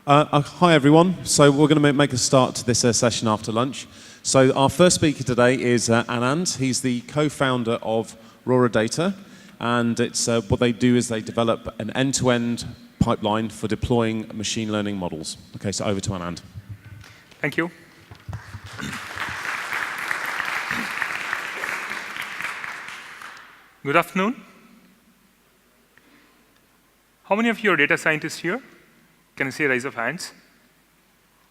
Hi everyone. So we're going to make a start to this session after lunch. So our first speaker today is Anand. He's the co-founder of Rora Data, and it's what they do is they develop an end-to-end pipeline for deploying machine learning models. Okay, so over to Anand. Thank you. Good afternoon. How many of you are data scientists here? Can I see a raise of hands?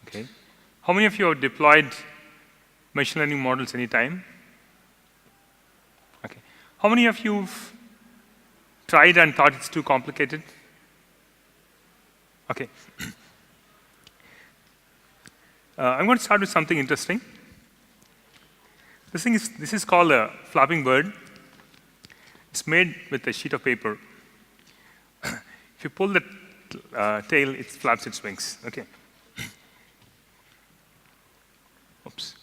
Okay. How many of you have deployed machine learning models anytime? Okay. How many of you have tried and thought it's too complicated? Okay. I'm going to start with something interesting. This is called a flapping bird. It's made with a sheet of paper. If you pull the tail, it flaps its wings. Okay. Oops.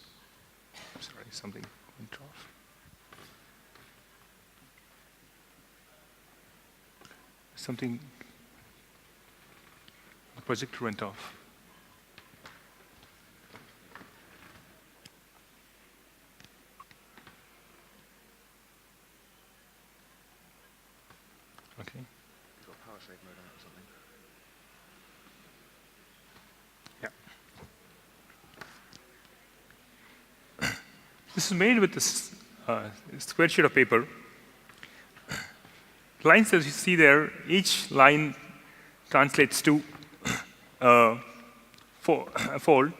Sorry, something went off. Something. The projector went off. Okay. You've got power save mode on it or something. Yeah. This is made with this square sheet of paper. Lines as you see there, each line translates to a fold,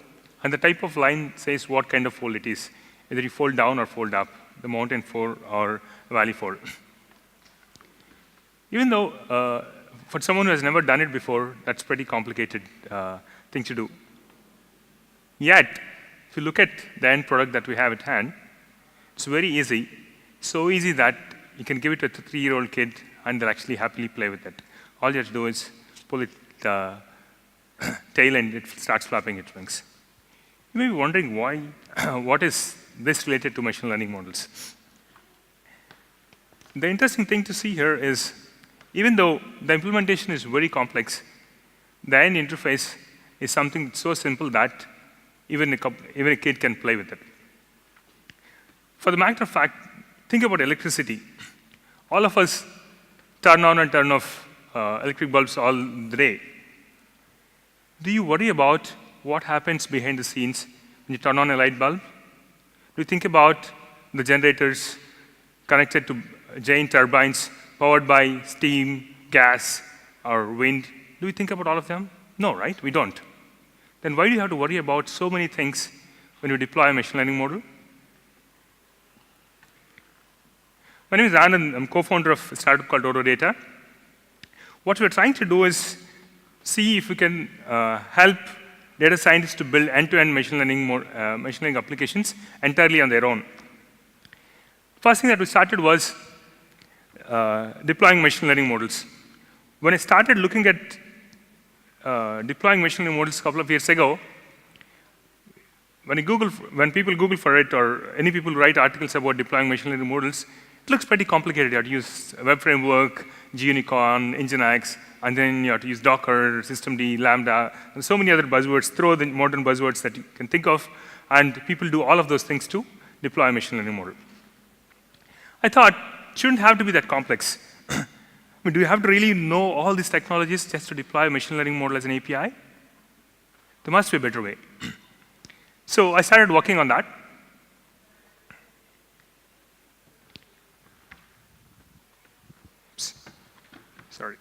and the type of line says what kind of fold it is. Either you fold down or fold up, the mountain fold or valley fold. Even though, for someone who has never done it before, that's a pretty complicated thing to do. Yet, if you look at the end product that we have at hand, it's very easy. So easy that you can give it to a 3-year-old kid, and they'll actually happily play with it. All you have to do is pull it tail, and it starts flapping its wings. You may be wondering why, what is this related to machine learning models? The interesting thing to see here is, even though the implementation is very complex, the end interface is something so simple that even a kid can play with it. For the matter of fact, think about electricity. All of us turn on and turn off electric bulbs all the day. Do you worry about what happens behind the scenes when you turn on a light bulb? Do you think about the generators connected to giant turbines powered by steam, gas, or wind? Do we think about all of them? No, right? We don't. Then why do you have to worry about so many things when you deploy a machine learning model? My name is Anand. I'm co-founder of a startup called Rora Data. What we're trying to do is see if we can help data scientists to build end-to-end machine learning applications entirely on their own. First thing that we started was deploying machine learning models. When I started looking at deploying machine learning models a couple of years ago, when people Google for it, or any people write articles about deploying machine learning models, it looks pretty complicated. You have to use a web framework, GUnicorn, Nginx, and then you have to use Docker, Systemd, Lambda, and so many other buzzwords. Throw the modern buzzwords that you can think of, and people do all of those things to deploy a machine learning model. I thought, it shouldn't have to be that complex. I mean, do you have to really know all these technologies just to deploy a machine learning model as an API? There must be a better way. So I started working on that. Oops. Sorry.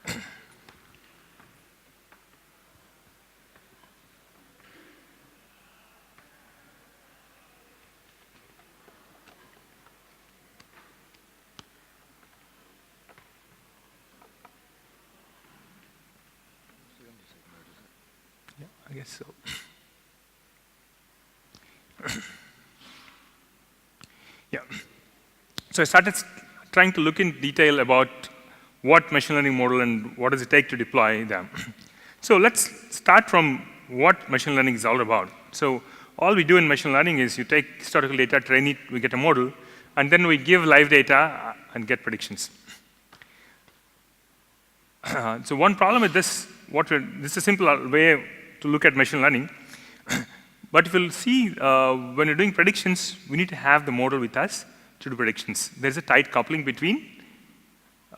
I guess so. Yeah. So I started trying to look in detail about what machine learning model and what does it take to deploy them. So let's start from what machine learning is all about. So all we do in machine learning is you take historical data, train it, we get a model, and then we give live data and get predictions. So one problem with this, this is a simple way to look at machine learning. But if you'll see, when you're doing predictions, we need to have the model with us to do predictions. There's a tight coupling between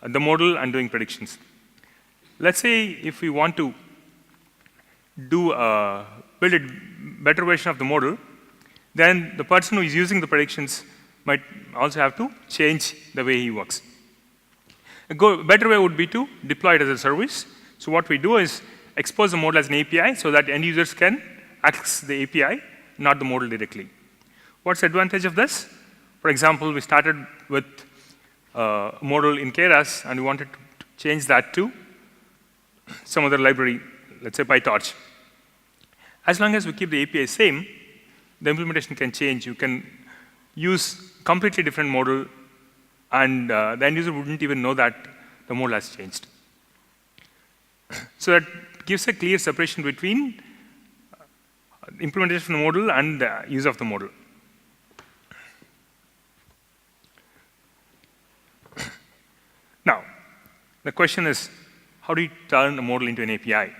the model and doing predictions. Let's say if we want to build a better version of the model, then the person who is using the predictions might also have to change the way he works. A better way would be to deploy it as a service. So what we do is expose the model as an API so that end users can access the API, not the model directly. What's the advantage of this? For example, we started with a model in Keras, and we wanted to change that to some other library, let's say PyTorch. As long as we keep the API same, the implementation can change. You can use completely different model, and the end user wouldn't even know that the model has changed. So that gives a clear separation between implementation of the model and the use of the model. Now, the question is, how do you turn a model into an API?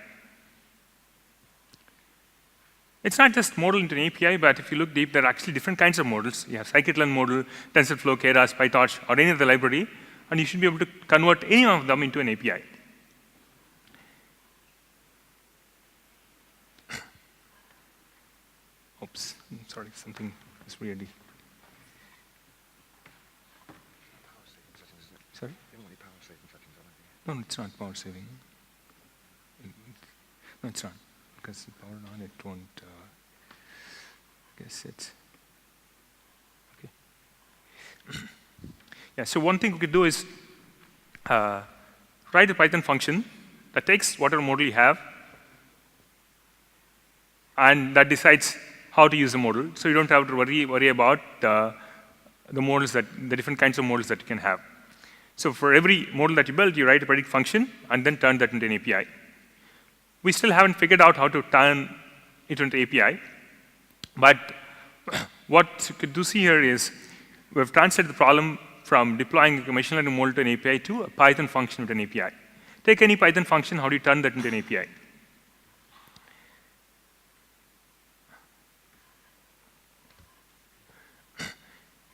It's not just model into an API, but if you look deep, there are actually different kinds of models. You have scikit-learn model, TensorFlow, Keras, PyTorch, or any other library, and you should be able to convert any of them into an API. Oops, sorry, something is really. Sorry? No, it's not power saving. No, it's not. Because the power on it won't, guess it's, okay. Yeah, so one thing we could do is write a Python function that takes whatever model you have, and that decides how to use the model. So you don't have to worry about the models the different kinds of models that you can have. So for every model that you build, you write a predict function and then turn that into an API. We still haven't figured out how to turn it into API, but what you could do see here is we've translated the problem from deploying a machine learning model to an API to a Python function with an API. Take any Python function, how do you turn that into an API?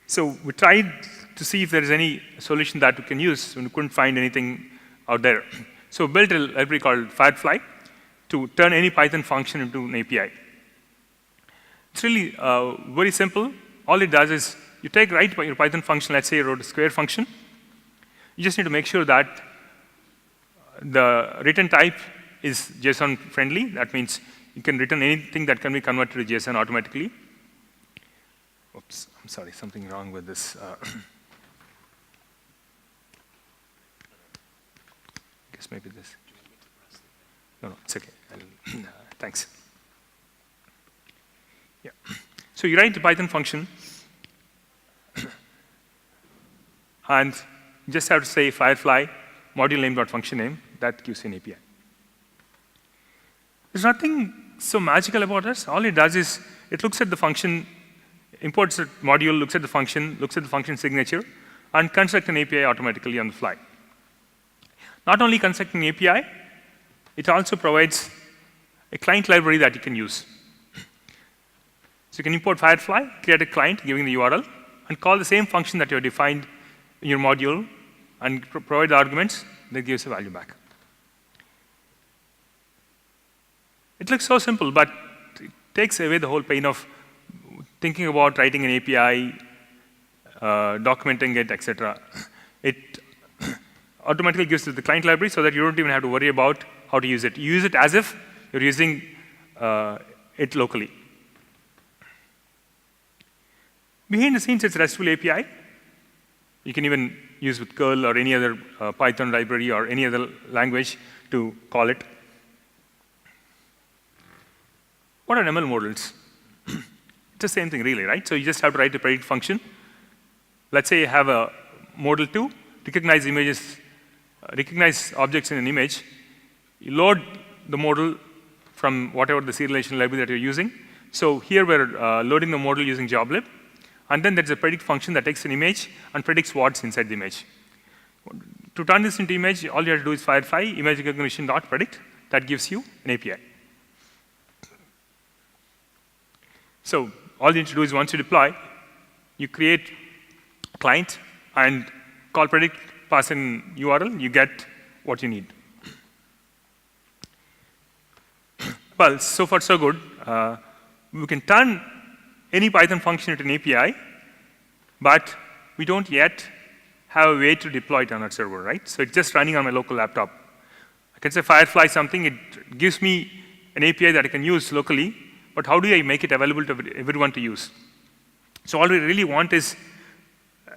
So we tried to see if there is any solution that we can use, and we couldn't find anything out there. So we built a library called Firefly to turn any Python function into an API. It's really very simple. All it does is you write your Python function, let's say you wrote a square function. You just need to make sure that the return type is JSON friendly. That means you can return anything that can be converted to JSON automatically. Oops, I'm sorry, something wrong with this. Guess maybe this. No, it's okay. Thanks. Yeah. So you write the Python function, and you just have to say Firefly module name.function name. That gives you an API. There's nothing so magical about this. All it does is it looks at the function, imports the module, looks at the function signature, and constructs an API automatically on the fly. Not only constructing an API, it also provides a client library that you can use. So you can import Firefly, create a client giving the URL, and call the same function that you have defined in your module, and provide the arguments that gives a value back. It looks so simple, but it takes away the whole pain of thinking about writing an API, documenting it, etc. It automatically gives you the client library so that you don't even have to worry about how to use it. You use it as if you're using it locally. Behind the scenes, it's a RESTful API. You can even use with curl or any other Python library or any other language to call it. What are ML models? It's the same thing, really, right? So you just have to write a predict function. Let's say you have a model to recognize images, recognize objects in an image. You load the model from whatever the serialization library that you're using. So here we're loading the model using joblib. And then there's a predict function that takes an image and predicts what's inside the image. To turn this into image, all you have to do is Firefly image recognition.predict. That gives you an API. So all you need to do is once you deploy, you create a client and call predict, pass in URL, you get what you need. Well, so far so good. We can turn any Python function into an API, but we don't yet have a way to deploy it on our server, right? So it's just running on my local laptop. I can say Firefly something, it gives me an API that I can use locally, but how do I make it available to everyone to use? So all we really want is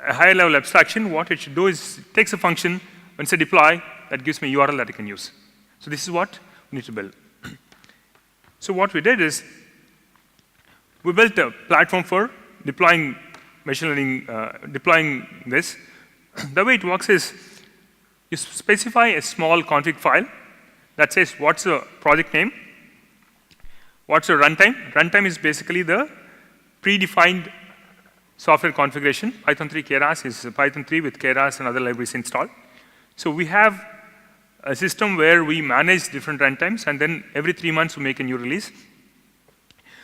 a higher level abstraction. What it should do is it takes a function, when say deploy, that gives me a URL that I can use. So this is what we need to build. So what we did is, we built a platform for deploying machine learning, deploying this. The way it works is, you specify a small config file that says what's the project name, what's the runtime. Runtime is basically the predefined software configuration. Python 3 Keras is Python 3 with Keras and other libraries installed. So we have a system where we manage different runtimes, and then every 3 months we make a new release.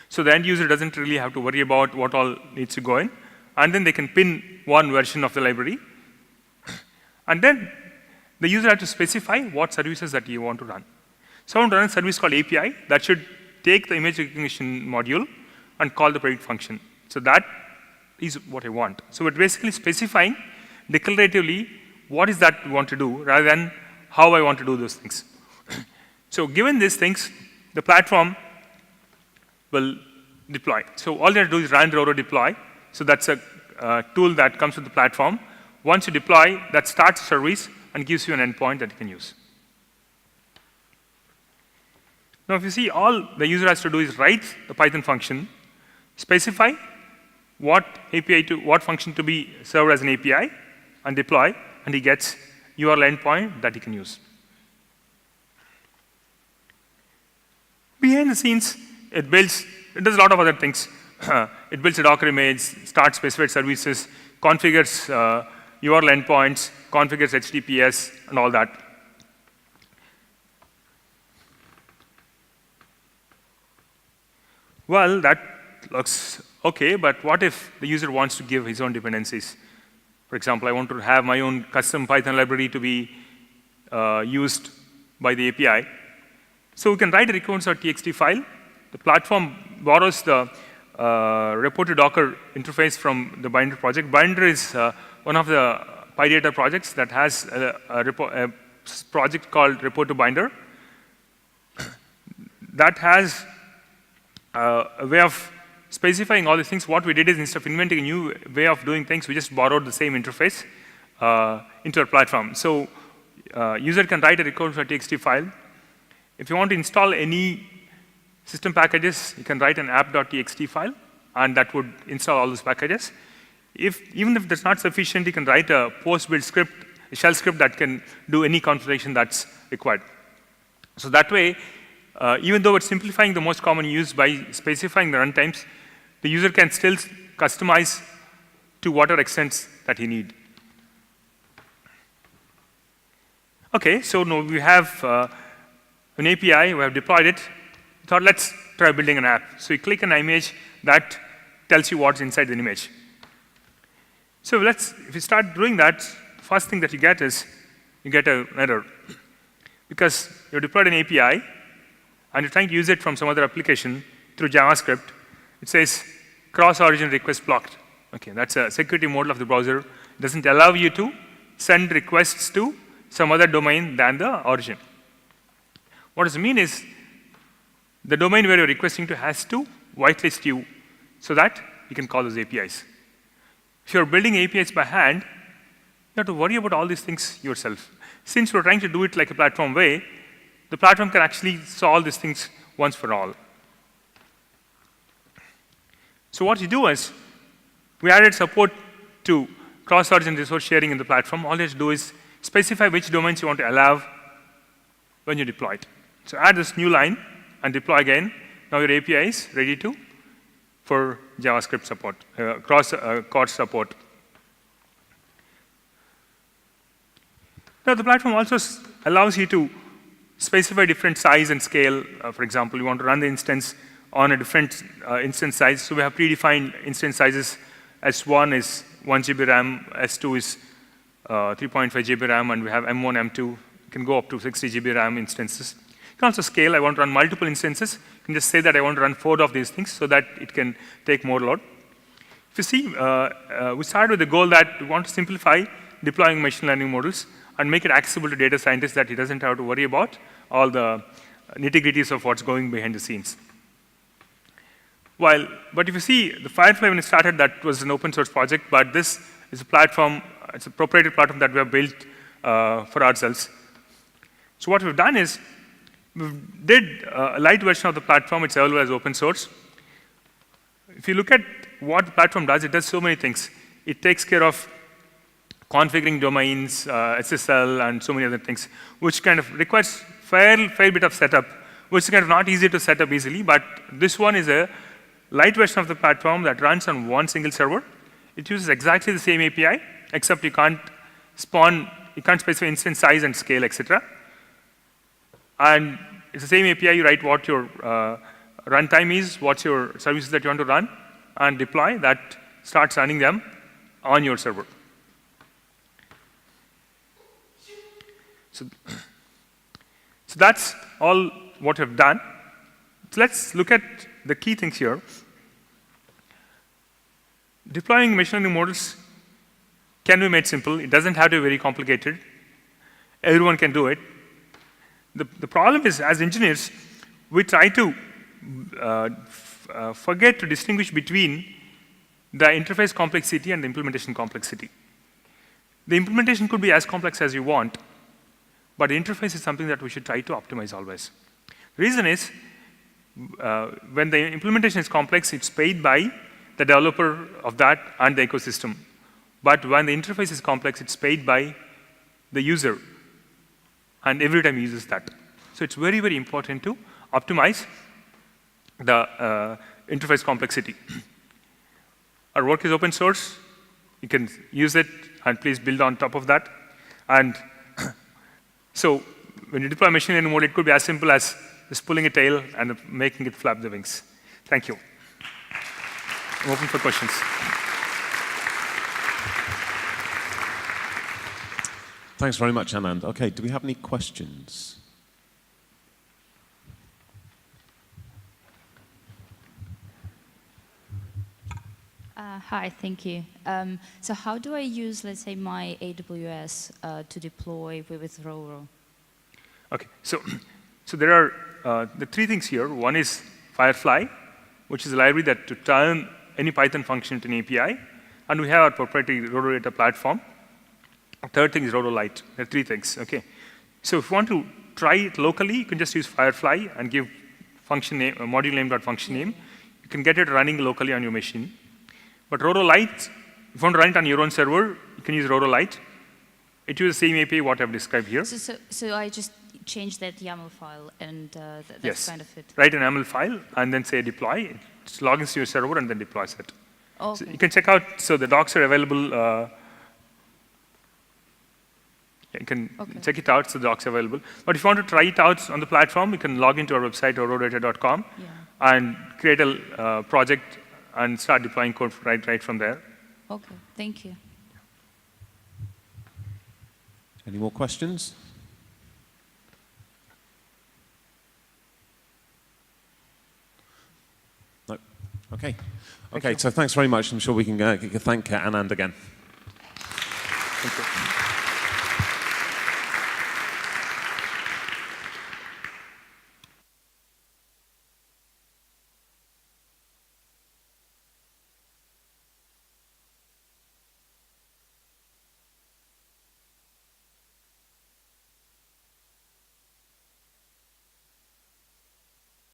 So the end user doesn't really have to worry about what all needs to go in. And then they can pin one version of the library. And then the user has to specify what services that you want to run. So I want to run a service called API that should take the image recognition module and call the predict function. So that is what I want. So we're basically specifying declaratively what is that we want to do rather than how I want to do those things. So given these things, the platform will deploy. So all you have to do is run Roro deploy. So that's a tool that comes with the platform. Once you deploy, that starts a service and gives you an endpoint that you can use. Now, if you see, all the user has to do is write the Python function, specify what function to be served as an API, and deploy, and he gets URL endpoint that he can use. Behind the scenes, it does a lot of other things. It builds a Docker image, starts specified services, configures URL endpoints, configures HTTPS, and all that. Well, that looks okay, but what if the user wants to give his own dependencies? For example, I want to have my own custom Python library to be used by the API. So we can write a requirements.txt file. The platform borrows the report to Docker interface from the Binder project. Binder is one of the PyData projects that has a project called report to Binder. That has a way of specifying all these things. What we did is, instead of inventing a new way of doing things, we just borrowed the same interface into our platform. So user can write a requirements.txt file. If you want to install any system packages, you can write an app.txt file, and that would install all those packages. Even if that's not sufficient, you can write a post-build script, a shell script that can do any configuration that's required. So that way, even though it's simplifying the most common use by specifying the runtimes, the user can still customize to whatever extents that he needs. Okay, so now we have an API, we have deployed it. We thought, let's try building an app. So you click an image that tells you what's inside the image. So if you start doing that, the first thing that you get is you get an error. Because you deployed an API, and you're trying to use it from some other application through JavaScript, it says cross-origin request blocked. Okay, that's a security model of the browser. It doesn't allow you to send requests to some other domain than the origin. What does it mean is the domain where you're requesting to has to whitelist you so that you can call those APIs. If you're building APIs by hand, you have to worry about all these things yourself. Since we're trying to do it like a platform way, the platform can actually solve these things once for all. So what you do is, we added support to cross-origin resource sharing in the platform. All you have to do is specify which domains you want to allow when you deploy it. So add this new line and deploy again. Now your API is ready for JavaScript support, cross-code support. Now the platform also allows you to specify different size and scale. For example, you want to run the instance on a different instance size. So we have predefined instance sizes. S1 is 1 GB RAM, S2 is 3.5 GB RAM, and we have M1, M2. It can go up to 60 GB RAM instances. You can also scale. I want to run multiple instances. You can just say that I want to run 4 of these things so that it can take more load. If you see, we started with the goal that we want to simplify deploying machine learning models and make it accessible to data scientists that he doesn't have to worry about all the nitty-gritties of what's going behind the scenes. But if you see, the Firefly, when it started, that was an open source project, but this is a platform, it's a proprietary platform that we have built for ourselves. So what we've done is, we did a light version of the platform. It's available as open source. If you look at what the platform does, it does so many things. It takes care of configuring domains, SSL, and so many other things, which kind of requires fair bit of setup, which is kind of not easy to set up easily. But this one is a light version of the platform that runs on one single server. It uses exactly the same API, except you can't specify instance size and scale, etc. And it's the same API. You write what your runtime is, what's your services that you want to run, and deploy. That starts running them on your server. So that's all what we've done. So let's look at the key things here. Deploying machine learning models can be made simple. It doesn't have to be very complicated. Everyone can do it. The problem is, as engineers, we try to forget to distinguish between the interface complexity and the implementation complexity. The implementation could be as complex as you want, but the interface is something that we should try to optimize always. The reason is, when the implementation is complex, it's paid by the developer of that and the ecosystem. But when the interface is complex, it's paid by the user. And every time he uses that. So it's very, very important to optimize the interface complexity. Our work is open source. You can use it, and please build on top of that. And so when you deploy machine learning model, it could be as simple as just pulling a tail and making it flap the wings. Thank you. I'm open for questions. Thanks very much, Anand. Okay, do we have any questions? Hi, thank you. So how do I use, let's say, my AWS to deploy with Roro? Okay, so there are the 3 things here. One is Firefly, which is a library that to turn any Python function into an API. And we have our proprietary Roro data platform. The third thing is Roro Lite. There are 3 things, okay? So if you want to try it locally, you can just use Firefly and give function name, module name.function name. You can get it running locally on your machine. But Roro Lite, if you want to run it on your own server, you can use Roro Lite. It uses the same API what I've described here. So I just change that YAML file, and that's yes. kind of it. Write an YAML file, and then say deploy. It logins to your server, and then deploys it. Okay. So you can check out, so the docs are available. You can check it out, so the docs are available. But if you want to try it out on the platform, you can log into our website, rorodata.com, and create a project and start deploying code right from there. Okay, thank you. Any more questions? No. Okay. Okay, so thanks very much. I'm sure we can thank Anand again.